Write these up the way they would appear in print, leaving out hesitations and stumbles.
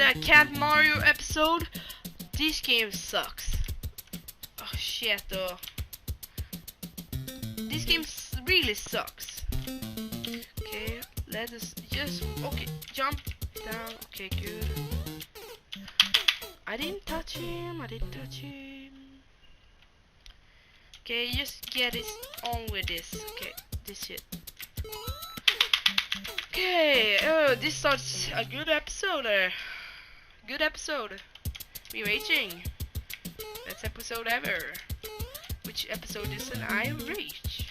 a Cat Mario episode. This game sucks. Oh shit though. This game really sucks. Okay, let us just jump down. Okay, good. I didn't touch him. Okay, just get it on with this. Okay, this shit. Okay, oh, this starts a good episode. Good episode. We raging. Best episode ever. Which episode is an I rage?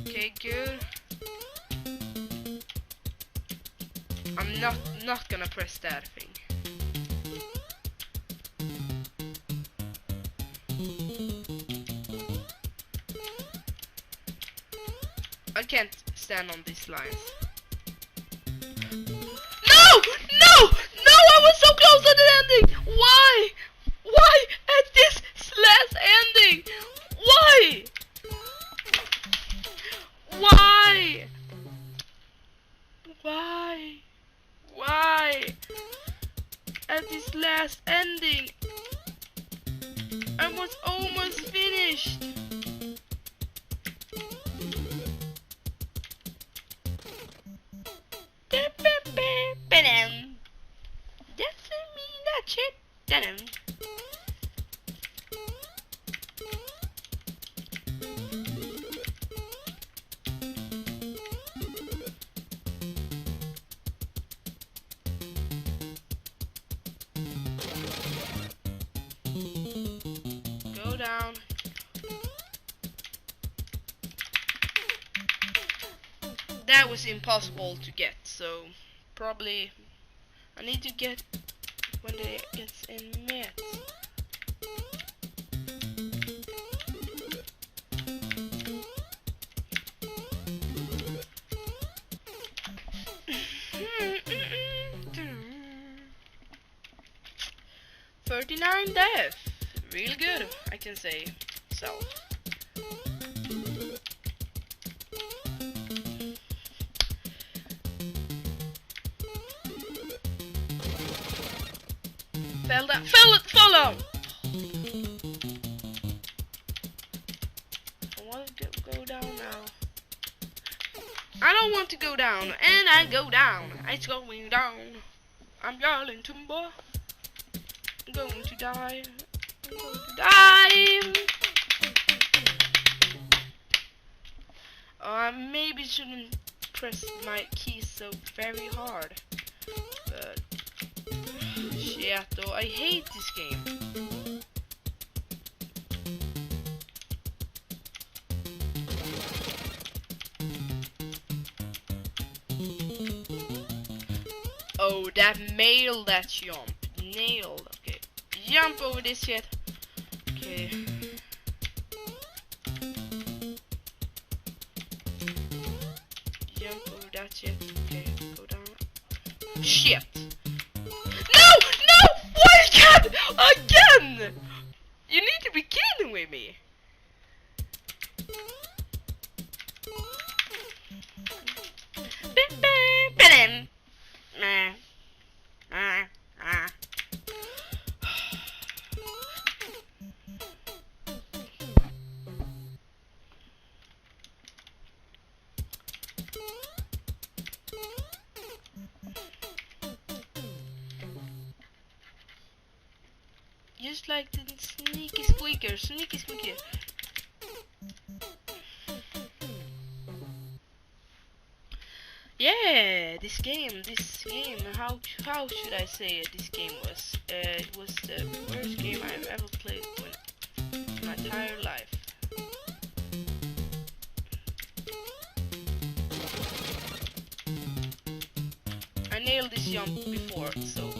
Okay, good. I'm not gonna press that thing. I can't stand on these lines. No! No! No! I was so close to the ending! Why? Why at this last ending? Why? Why? Why? Why? At this last ending, I was almost finished. Doesn't mean that shit. Go down. That was impossible to get, so probably I need to get when it gets in met. $39 death. Real good, I can say. So. Fell down. Fall down. I want to go down now. I don't want to go down, and I go down. It's going down. I'm yelling timber. I'm going to die. I'm going to die. I maybe shouldn't press my keys so very hard. But shit though, I hate this game. Oh, that nailed that jump. Nailed. Okay. Jump over this shit. Okay. Jump over that shit. Okay, go down. Shit! No! No! Why again? Again! You need to be kidding with me. Just like the sneaky squeaker, sneaky squeaker. Yeah, this game, how should I say it? This game was, it was the worst game I've ever played in my entire life. I nailed this jump before, so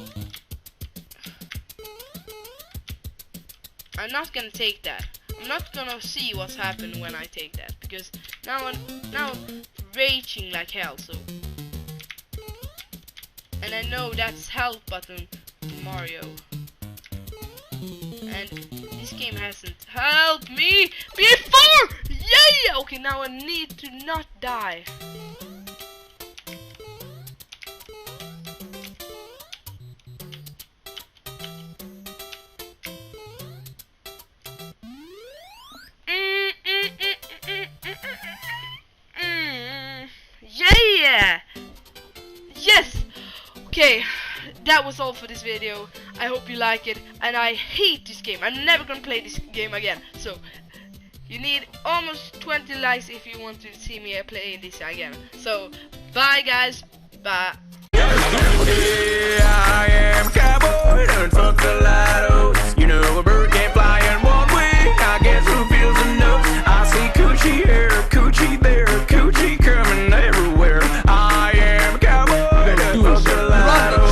I'm not gonna take that. I'm not gonna see what's happened when I take that, because now I'm raging like hell. So And I know that's help button Mario. And this game hasn't helped me before! Yeah! Okay, now I need to not die. Yeah! Yes! Okay, that was all for this video. I hope you like it, and I hate this game. I'm never gonna play this game again. So, you need almost 20 likes if you want to see me playing this again. So, bye guys, bye.